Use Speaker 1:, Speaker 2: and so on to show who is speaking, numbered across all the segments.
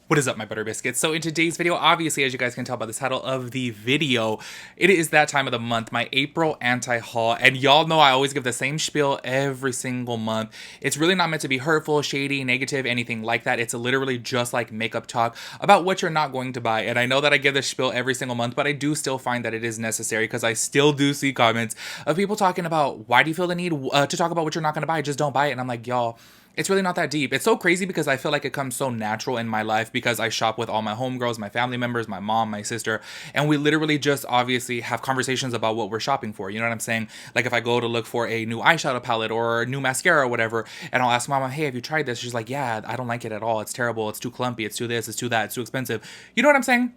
Speaker 1: What is up, my butter biscuits? So in today's video, obviously, as you guys can tell by the title of the video, it is that time of the month, my April anti-haul. And y'all know I always give the same spiel every single month. It's really not meant to be hurtful, shady, negative, anything like that. It's literally just like makeup talk about what you're not going to buy. And I know that I give this spiel every single month, but I do still find that it is necessary because I still do see comments of people talking about, why do you feel the need to talk about what you're not going to buy? Just don't buy it. And I'm like, y'all, it's really not that deep. It's so crazy because I feel like it comes so natural in my life because I shop with all my homegirls, my family members, my mom, my sister, and we literally just obviously have conversations about what we're shopping for. You know what I'm saying? Like if I go to look for a new eyeshadow palette or a new mascara or whatever, and I'll ask mama, hey, have you tried this? She's like, yeah, I don't like it at all. It's terrible. It's too clumpy. It's too this. It's too that. It's too expensive. You know what I'm saying?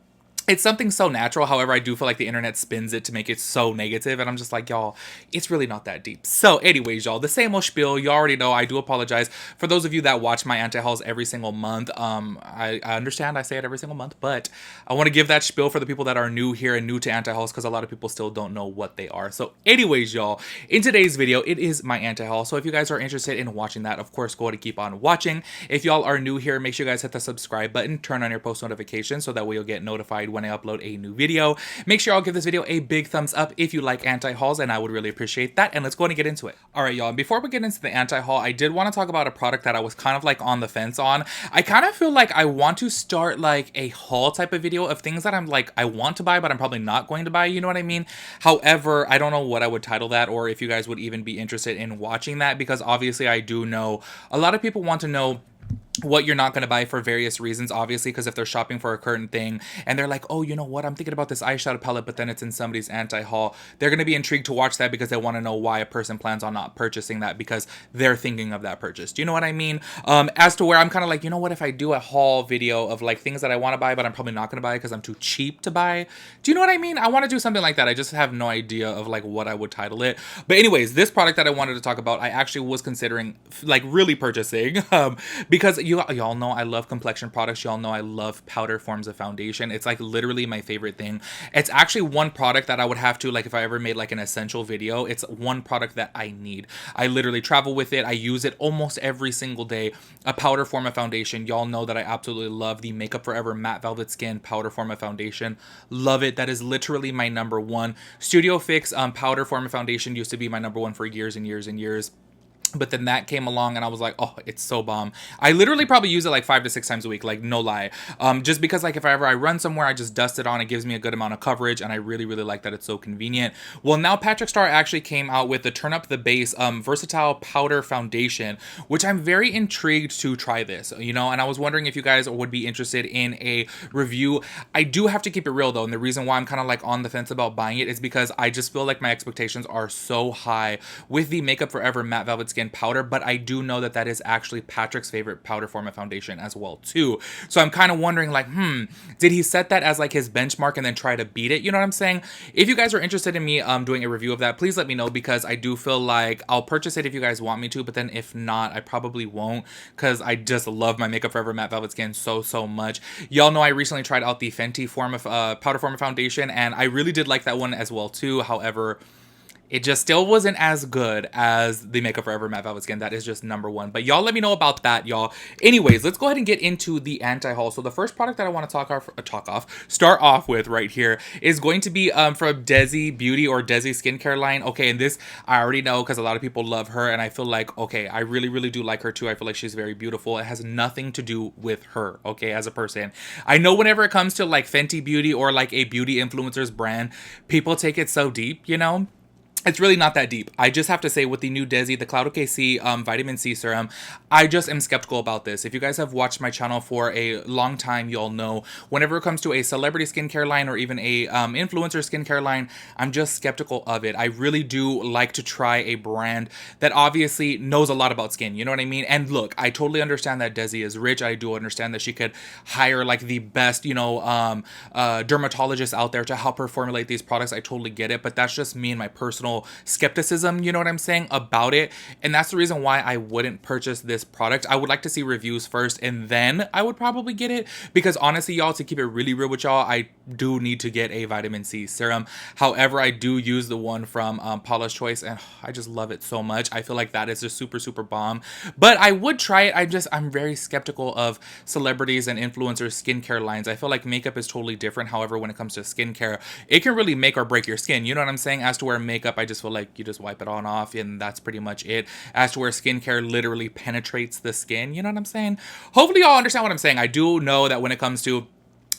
Speaker 1: It's something so natural. However, I do feel like the internet spins it to make it so negative, and I'm just like, y'all, it's really not that deep. So anyways, y'all, the same old spiel. You already know. I do apologize for those of you that watch my anti-hauls every single month. I understand I say it every single month, but I want to give that spiel for the people that are new here and new to anti-hauls because a lot of people still don't know what they are. So anyways, y'all, in today's video, it is my anti-haul. So if you guys are interested in watching that, of course, go ahead and keep on watching. If y'all are new here, make sure you guys hit the subscribe button, turn on your post notifications so that way you'll get notified when I upload a new video. Make sure y'all give this video a big thumbs up if you like anti-hauls, and I would really appreciate that. And let's go ahead and get into it. All right, y'all, before we get into the anti-haul, I did want to talk about a product that I was kind of like on the fence on. I kind of feel like I want to start like a haul type of video of things that I'm like, I want to buy, but I'm probably not going to buy, you know what I mean? However, I don't know what I would title that or if you guys would even be interested in watching that because obviously I do know a lot of people want to know what you're not going to buy for various reasons, obviously, because if they're shopping for a certain thing and they're like, oh, you know what, I'm thinking about this eyeshadow palette, but then it's in somebody's anti-haul, they're going to be intrigued to watch that because they want to know why a person plans on not purchasing that because they're thinking of that purchase. Do you know what I mean? As to where I'm kind of like, you know what, if I do a haul video of like things that I want to buy, but I'm probably not going to buy because I'm too cheap to buy. Do you know what I mean? I want to do something like that. I just have no idea of like what I would title it. But anyways, this product that I wanted to talk about, I actually was considering like really purchasing because y'all know I love complexion products. Y'all know I love powder forms of foundation. It's like literally my favorite thing. It's actually one product that I would have to, like, if I ever made like an essential video, it's one product that I need. I literally travel with it. I use it almost every single day. A powder form of foundation. Y'all know that I absolutely love the Makeup Forever Matte Velvet Skin powder form of foundation. Love it. That is literally my number one. Studio Fix powder form of foundation used to be my number one for years and years and years. But then that came along and I was like, oh, it's so bomb. I literally probably use it like 5 to 6 times a week, like no lie. Just because like if I run somewhere, I just dust it on. It gives me a good amount of coverage and I really, really like that it's so convenient. Well, now Patrick Star actually came out with the Turn Up the Base Versatile Powder Foundation, which I'm very intrigued to try this, you know, and I was wondering if you guys would be interested in a review. I do have to keep it real though, and the reason why I'm kind of like on the fence about buying it is because I just feel like my expectations are so high with the Makeup Forever Matte Velvet Skin powder, but I do know that that is actually Patrick's favorite powder form of foundation as well too. So I'm kind of wondering like, did he set that as like his benchmark and then try to beat it? You know what I'm saying? If you guys are interested in me doing a review of that, please let me know because I do feel like I'll purchase it if you guys want me to, but then if not, I probably won't because I just love my Makeup Forever Matte Velvet Skin so much. Y'all know I recently tried out the Fenty form of powder form of foundation and I really did like that one as well too. However, it just still wasn't as good as the Makeup Forever Matte Velvet Skin. That is just number one. But y'all let me know about that, y'all. Anyways, let's go ahead and get into the anti-haul. So the first product that I want to start off with right here is going to be from Desi Beauty or Desi Skincare line. Okay, and this I already know because a lot of people love her. And I feel like, okay, I really, really do like her too. I feel like she's very beautiful. It has nothing to do with her, okay, as a person. I know whenever it comes to like Fenty Beauty or like a beauty influencer's brand, people take it so deep, you know? It's really not that deep. I just have to say with the new Desi, the Cloud C vitamin C serum, I just am skeptical about this. If you guys have watched my channel for a long time, you'll know whenever it comes to a celebrity skincare line or even a influencer skincare line, I'm just skeptical of it. I really do like to try a brand that obviously knows a lot about skin. You know what I mean? And look, I totally understand that Desi is rich. I do understand that she could hire like the best, you know, dermatologists out there to help her formulate these products. I totally get it, but that's just me and my personal skepticism, you know what I'm saying, about it. And that's the reason why I wouldn't purchase this product. I would like to see reviews first and then I would probably get it because honestly, y'all, to keep it really real with y'all, I do need to get a vitamin C serum. However, I do use the one from Paula's Choice, and I just love it so much. I feel like that is just super, super bomb. But I would try it. I'm very skeptical of celebrities and influencers skincare lines. I feel like makeup is totally different. However, when it comes to skincare, it can really make or break your skin. You know what I'm saying? As to where makeup, I just feel like you just wipe it on off, and that's pretty much it. As to where skincare literally penetrates the skin. You know what I'm saying? Hopefully y'all understand what I'm saying. I do know that when it comes to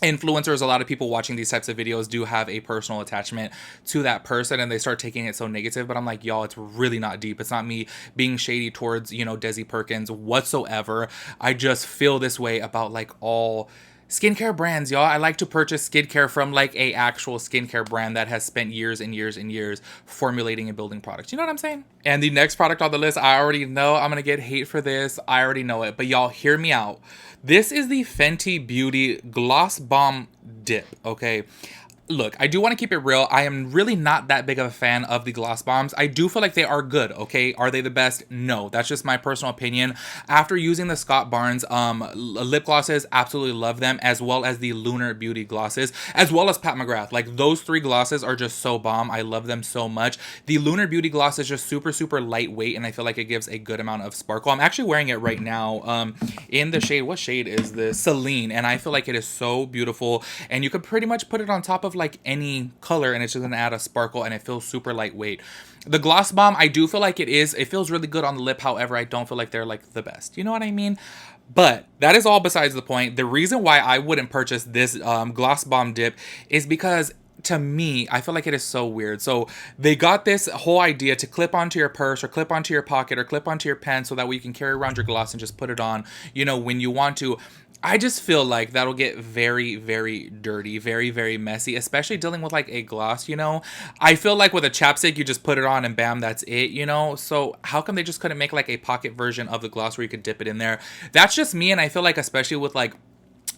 Speaker 1: influencers, a lot of people watching these types of videos do have a personal attachment to that person, and they start taking it so negative. But I'm like, y'all, it's really not deep. It's not me being shady towards, you know, Desi Perkins whatsoever. I just feel this way about like all skincare brands, y'all. I like to purchase skincare from like a actual skincare brand that has spent years and years and years formulating and building products. You know what I'm saying? And the next product on the list, I already know I'm gonna get hate for this. I already know it, but y'all hear me out. This is the Fenty Beauty Gloss Bomb Dip, okay? Look, I do want to keep it real. I am really not that big of a fan of the gloss bombs. I do feel like they are good, okay? Are they the best? No, that's just my personal opinion. After using the Scott Barnes lip glosses, absolutely love them, as well as the Lunar Beauty glosses, as well as Pat McGrath. Like, those three glosses are just so bomb. I love them so much. The Lunar Beauty gloss is just super, super lightweight, and I feel like it gives a good amount of sparkle. I'm actually wearing it right now in the shade, what shade is this? Celine, and I feel like it is so beautiful, and you could pretty much put it on top of like any color, and it's just gonna add a sparkle, and it feels super lightweight. The gloss bomb, I do feel like it feels really good on the lip. However, I don't feel like they're like the best. You know what I mean? But that is all besides the point. The reason why I wouldn't purchase this gloss bomb dip is because, to me, I feel like it is so weird. So they got this whole idea to clip onto your purse or clip onto your pocket or clip onto your pen, so that way you can carry around your gloss and just put it on, you know, when you want to. I just feel like that'll get very, very dirty, very, very messy, especially dealing with like a gloss, you know? I feel like with a chapstick, you just put it on and bam, that's it, you know? So how come they just couldn't make like a pocket version of the gloss where you could dip it in there? That's just me, and I feel like especially with like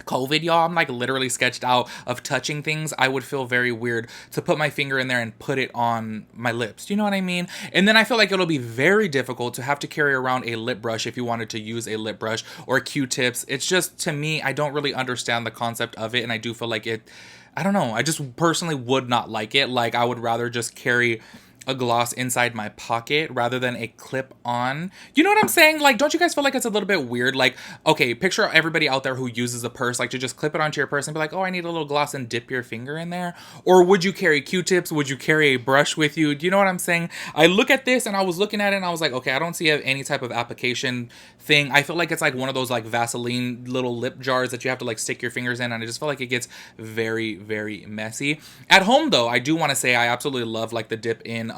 Speaker 1: COVID, y'all, I'm like literally sketched out of touching things. I would feel very weird to put my finger in there and put it on my lips. Do you know what I mean? And then I feel like it'll be very difficult to have to carry around a lip brush if you wanted to use a lip brush or Q-tips. It's just, to me, I don't really understand the concept of it, and I do feel like I don't know, I just personally would not like it. Like, I would rather just carry a gloss inside my pocket rather than a clip on. You know what I'm saying? Like, don't you guys feel like it's a little bit weird? Like, okay, picture everybody out there who uses a purse, like to just clip it onto your purse and be like, oh, I need a little gloss, and dip your finger in there. Or would you carry Q-tips? Would you carry a brush with you? Do you know what I'm saying? I look at this and I was looking at it and I was like, okay, I don't see any type of application thing. I feel like it's like one of those like Vaseline little lip jars that you have to like stick your fingers in, and I just feel like it gets very, very messy. At home though, I do want to say I absolutely love like the dip in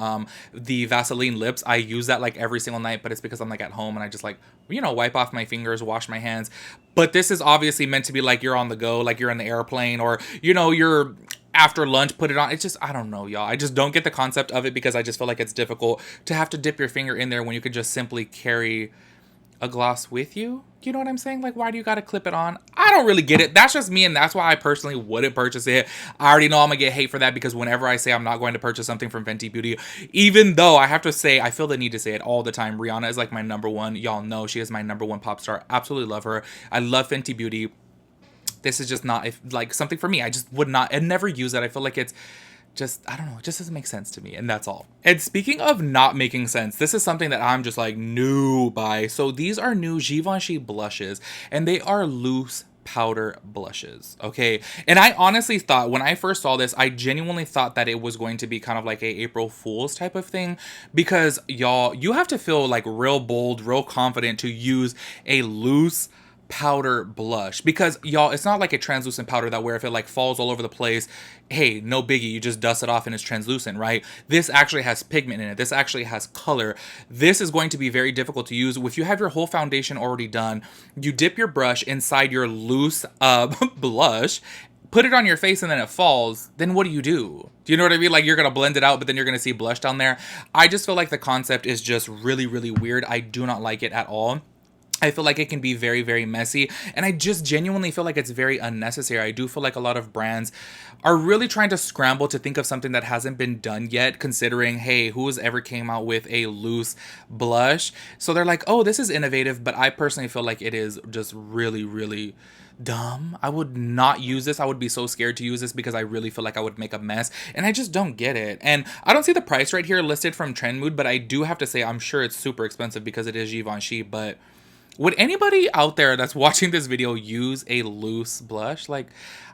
Speaker 1: the Vaseline lips. I use that like every single night, but it's because I'm like at home and I just like, you know, wipe off my fingers, wash my hands. But this is obviously meant to be like you're on the go, like you're in the airplane, or, you know, you're after lunch, put it on. It's just, I don't know, y'all. I just don't get the concept of it, because I just feel like it's difficult to have to dip your finger in there when you could just simply carry a gloss with you. You know what I'm saying? Like, why do you gotta clip it on? I don't really get it. That's just me, and that's why I personally wouldn't purchase it. I already know I'm gonna get hate for that, because whenever I say I'm not going to purchase something from Fenty Beauty, even though I have to say, I feel the need to say it all the time, Rihanna is like my number one. Y'all know she is my number one pop star. Absolutely love her. I love Fenty Beauty. This is just not like something for me. I just would not, and never use it. I feel like it's just, I don't know, it just doesn't make sense to me, and that's all. And speaking of not making sense, this is something that I'm just like new by. So these are new Givenchy blushes, and they are loose powder blushes, okay? And I honestly thought, when I first saw this, I genuinely thought that it was going to be kind of like a April Fool's type of thing, because y'all, you have to feel like real bold, real confident to use a loose powder blush, because y'all, it's not like a translucent powder that where if it like falls all over the place, hey, no biggie, you just dust it off and it's translucent, right? This actually has pigment in it. This actually has color. This is going to be very difficult to use. If you have your whole foundation already done, you dip your brush inside your loose blush, put it on your face, and then it falls, then what do? Do you know what I mean? Like, you're gonna blend it out, but then you're gonna see blush down there. I just feel like the concept is just really, really weird. I do not like it at all. I feel like it can be very, very messy. And I just genuinely feel like it's very unnecessary. I do feel like a lot of brands are really trying to scramble to think of something that hasn't been done yet, considering, hey, who's ever came out with a loose blush? So they're like, oh, this is innovative. But I personally feel like it is just really, really dumb. I would not use this. I would be so scared to use this because I really feel like I would make a mess, and I just don't get it. And I don't see the price right here listed from Trend Mood, but I do have to say I'm sure it's super expensive because it is Givenchy. But would anybody out there that's watching this video use a loose blush? Like,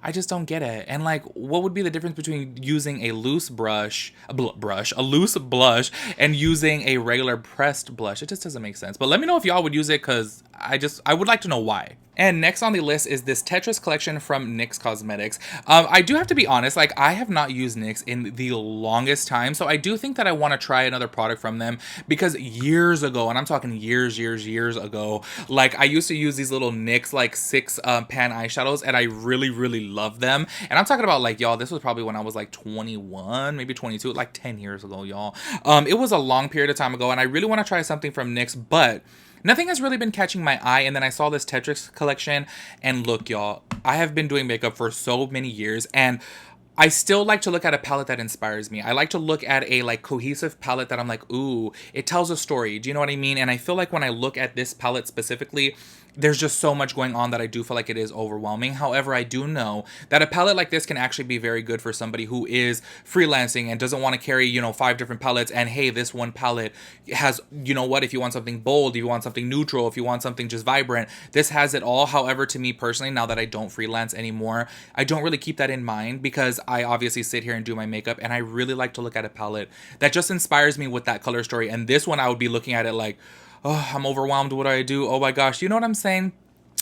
Speaker 1: I just don't get it. And like, what would be the difference between using a loose a loose blush, and using a regular pressed blush? It just doesn't make sense. But let me know if y'all would use it, because I would like to know why. And next on the list is this Tetris collection from NYX Cosmetics. I do have to be honest, like, I have not used NYX in the longest time, so I do think that I want to try another product from them, because years ago, and I'm talking years ago, like, I used to use these little NYX like 6 pan eyeshadows, and I really love them. And I'm talking about, like, y'all, this was probably when I was like 21, maybe 22, like 10 years ago, y'all. It was a long period of time ago, and I really want to try something from NYX, but nothing has really been catching my eye. And then I saw this Tetris collection, and look, y'all, I have been doing makeup for so many years, and I still like to look at a palette that inspires me. I like to look at a like cohesive palette that I'm like, ooh, it tells a story. Do you know what I mean? And I feel like when I look at this palette specifically, there's just so much going on that I do feel like it is overwhelming. However, I do know that a palette like this can actually be very good for somebody who is freelancing and doesn't want to carry, you know, 5 different palettes. And hey, this one palette has, you know what, if you want something bold, if you want something neutral, if you want something just vibrant, this has it all. However, to me personally, now that I don't freelance anymore, I don't really keep that in mind, because I obviously sit here and do my makeup, and I really like to look at a palette that just inspires me with that color story. And this one, I would be looking at it like, oh, I'm overwhelmed. What do I do? Oh my gosh. You know what I'm saying?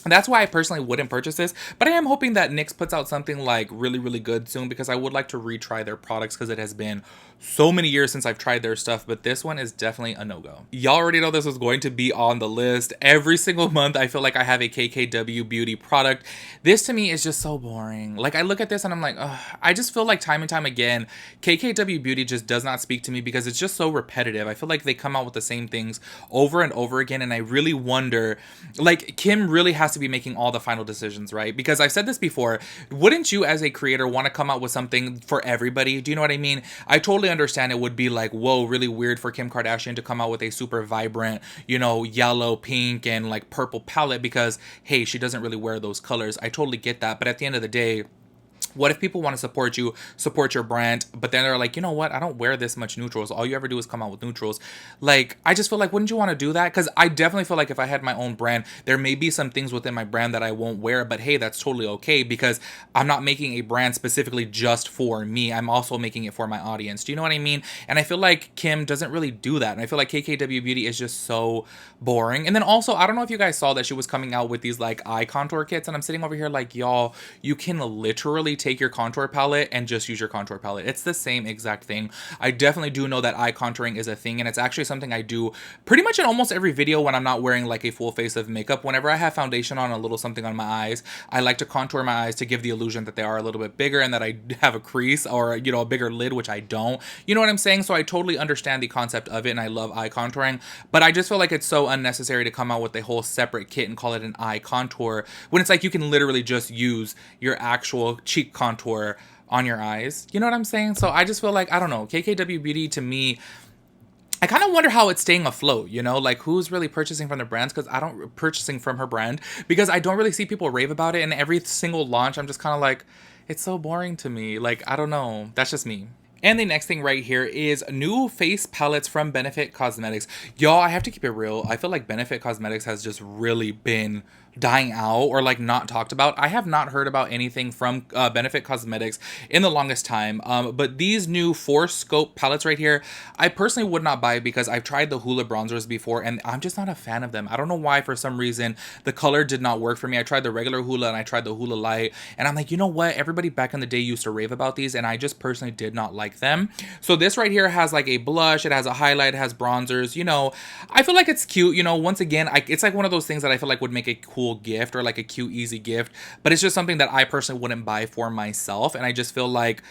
Speaker 1: That's why I personally wouldn't purchase this, but I am hoping that NYX puts out something like really good soon, because I would like to retry their products, because it has been so many years since I've tried their stuff. But this one is definitely a no-go. Y'all already know this was going to be on the list. Every single month I feel like I have a KKW Beauty product. This to me is just so boring. Like, I look at this and I'm like, ugh, I just feel like time and time again KKW Beauty just does not speak to me, because it's just so repetitive. I feel like they come out with the same things over and over again, and I really wonder, like, Kim really has to be making all the final decisions, right? Because I've said this before, wouldn't you as a creator want to come out with something for everybody? Do you know what I mean? I totally understand it would be like, whoa, really weird for Kim Kardashian to come out with a super vibrant, you know, yellow, pink, and like purple palette, because hey, she doesn't really wear those colors. I totally get that. But at the end of the day, what if people want to support you, support your brand, but then they're like, you know what, I don't wear this much neutrals, all you ever do is come out with neutrals? Like, I just feel like, wouldn't you want to do that? Because I definitely feel like if I had my own brand, there may be some things within my brand that I won't wear, but hey, that's totally okay, because I'm not making a brand specifically just for me. I'm also making it for my audience. Do you know what I mean? And I feel like Kim doesn't really do that, and I feel like KKW Beauty is just so boring. And then also, I don't know if you guys saw that she was coming out with these like eye contour kits, and I'm sitting over here like, y'all, you can literally take your contour palette and just use your contour palette. It's the same exact thing. I definitely do know that eye contouring is a thing, and it's actually something I do pretty much in almost every video when I'm not wearing like a full face of makeup. Whenever I have foundation on, a little something on my eyes, I like to contour my eyes to give the illusion that they are a little bit bigger and that I have a crease, or, you know, a bigger lid, which I don't. You know what I'm saying? So I totally understand the concept of it, and I love eye contouring, but I just feel like it's so unnecessary to come out with a whole separate kit and call it an eye contour, when it's like you can literally just use your actual cheek contour on your eyes. You know what I'm saying? So I just feel like, I don't know, KKW Beauty to me, I kind of wonder how it's staying afloat, you know, like who's really purchasing from the brands, because I don't purchasing from her brand, because I don't really see people rave about it, and every single launch I'm just kind of like, it's so boring to me. Like, I don't know, that's just me. And the next thing right here is new face palettes from Benefit Cosmetics. Y'all, I have to keep it real. I feel like Benefit Cosmetics has just really been dying out, or like not talked about. I have not heard about anything from Benefit Cosmetics in the longest time. But these new Force Scope palettes right here, I personally would not buy, because I've tried the Hoola bronzers before, and I'm just not a fan of them. I don't know why. For some reason, the color did not work for me. I tried the regular Hoola and I tried the Hoola Light, and I'm like, you know what? Everybody back in the day used to rave about these, and I just personally did not like them. So this right here has like a blush, it has a highlight, it has bronzers. You know, I feel like it's cute. You know, once again, it's like one of those things that I feel like would make a cool gift, or like a cute easy gift, but it's just something that I personally wouldn't buy for myself. And I just feel like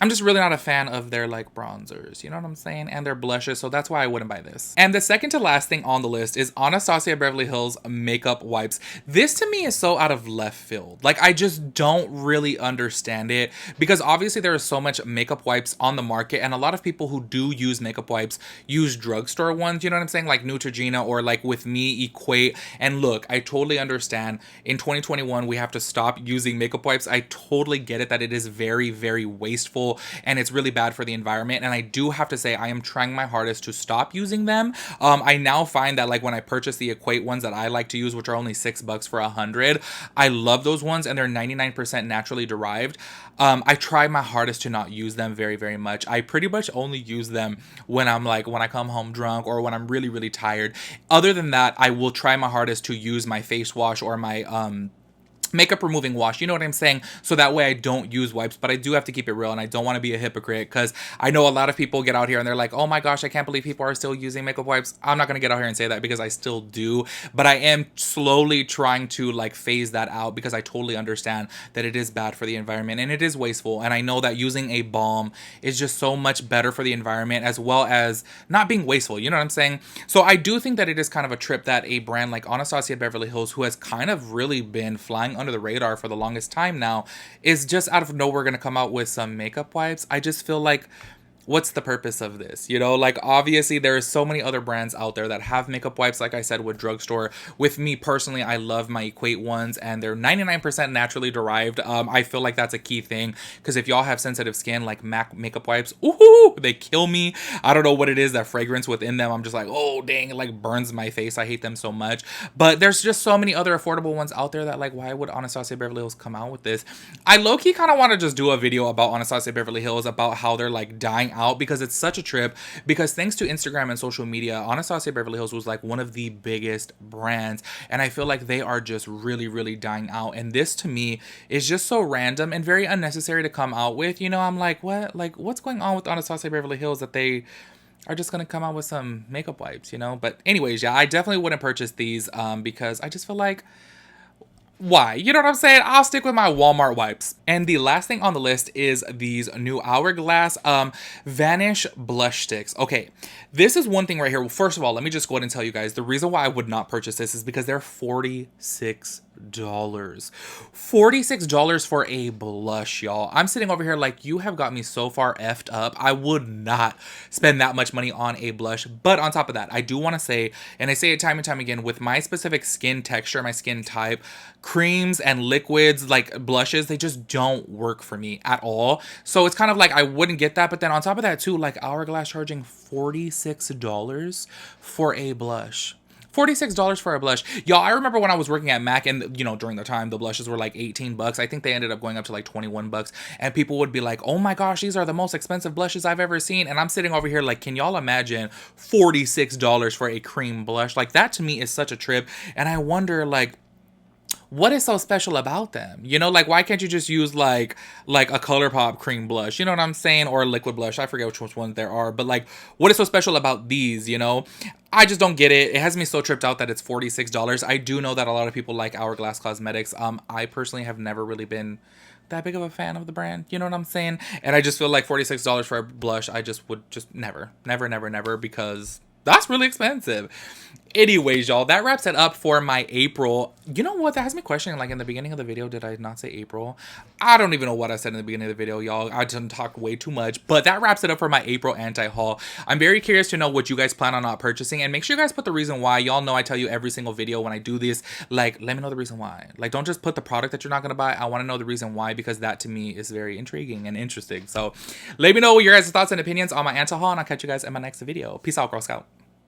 Speaker 1: I'm just really not a fan of their like bronzers, you know what I'm saying? And their blushes, so that's why I wouldn't buy this. And the second to last thing on the list is Anastasia Beverly Hills makeup wipes. This to me is so out of left field. Like I just don't really understand it because obviously there is so much makeup wipes on the market and a lot of people who do use makeup wipes use drugstore ones, you know what I'm saying? Like Neutrogena or like with me Equate. And look, I totally understand in 2021 we have to stop using makeup wipes. I totally get it that it is very, very wasteful and it's really bad for the environment. And I do have to say I am trying my hardest to stop using them. I now find that like when I purchase the Equate ones that I like to use, which are only $6 for 100, I love those ones and they're 99% naturally derived. I try my hardest to not use them very, very much. I pretty much only use them when I'm like, when I come home drunk or when I'm really, really tired. Other than that, I will try my hardest to use my face wash or my makeup removing wash, you know what I'm saying? So that way I don't use wipes, but I do have to keep it real and I don't want to be a hypocrite because I know a lot of people get out here and they're like, oh my gosh, I can't believe people are still using makeup wipes. I'm not going to get out here and say that because I still do, but I am slowly trying to like phase that out because I totally understand that it is bad for the environment and it is wasteful. And I know that using a balm is just so much better for the environment as well as not being wasteful, you know what I'm saying? So I do think that it is kind of a trip that a brand like Anastasia Beverly Hills, who has kind of really been flying under the radar for the longest time now, is just out of nowhere going to come out with some makeup wipes. I just feel like, what's the purpose of this? You know, like obviously there is so many other brands out there that have makeup wipes. Like I said, with drugstore, with me personally, I love my Equate ones and they're 99% naturally derived. I feel like that's a key thing because if y'all have sensitive skin, like MAC makeup wipes, ooh, they kill me. I don't know what it is, that fragrance within them. I'm just like, oh dang, it like burns my face. I hate them so much. But there's just so many other affordable ones out there that like, why would Anastasia Beverly Hills come out with this? I low-key kind of want to just do a video about Anastasia Beverly Hills, about how they're like dying out because it's such a trip. Because thanks to Instagram and social media, Anastasia Beverly Hills was like one of the biggest brands, and I feel like they are just really, really dying out. And this to me is just so random and very unnecessary to come out with. You know, I'm like, what? Like, what's going on with Anastasia Beverly Hills that they are just gonna come out with some makeup wipes, you know? But anyways, yeah, I definitely wouldn't purchase these because I just feel like, why? You know what I'm saying? I'll stick with my Walmart wipes. And the last thing on the list is these new Hourglass Vanish blush sticks. Okay, this is one thing right here. Well, first of all, let me just go ahead and tell you guys the reason why I would not purchase this is because they're $46. $46 for a blush, y'all. I'm sitting over here like, you have got me so far effed up. I would not spend that much money on a blush. But on top of that, I do want to say, and I say it time and time again, with my specific skin texture, my skin type, creams and liquids like blushes, they just don't work for me at all. So it's kind of like I wouldn't get that. But then on top of that too, like Hourglass charging $46 for a blush. $46 for a blush. Y'all, I remember when I was working at MAC and, you know, during the time, the blushes were like 18 bucks. I think they ended up going up to like 21 bucks. And people would be like, oh my gosh, these are the most expensive blushes I've ever seen. And I'm sitting over here like, can y'all imagine $46 for a cream blush? Like that to me is such a trip. And I wonder like, what is so special about them? You know, like why can't you just use like a ColourPop cream blush? You know what I'm saying? Or a liquid blush. I forget which ones there are. But like, what is so special about these, you know? I just don't get it. It has me so tripped out that it's $46. I do know that a lot of people like Hourglass Cosmetics. I personally have never really been that big of a fan of the brand. You know what I'm saying? And I just feel like $46 for a blush, I just would just never, because that's really expensive. Anyways, y'all, that wraps it up for my April. You know what? That has me questioning, like, in the beginning of the video, did I not say April? I don't even know what I said in the beginning of the video, y'all. I didn't talk way too much. But that wraps it up for my April anti-haul. I'm very curious to know what you guys plan on not purchasing. And make sure you guys put the reason why. Y'all know I tell you every single video when I do this, like, let me know the reason why. Like, don't just put the product that you're not going to buy. I want to know the reason why, because that, to me, is very intriguing and interesting. So, let me know your guys' thoughts and opinions on my anti-haul, and I'll catch you guys in my next video. Peace out, Girl Scout.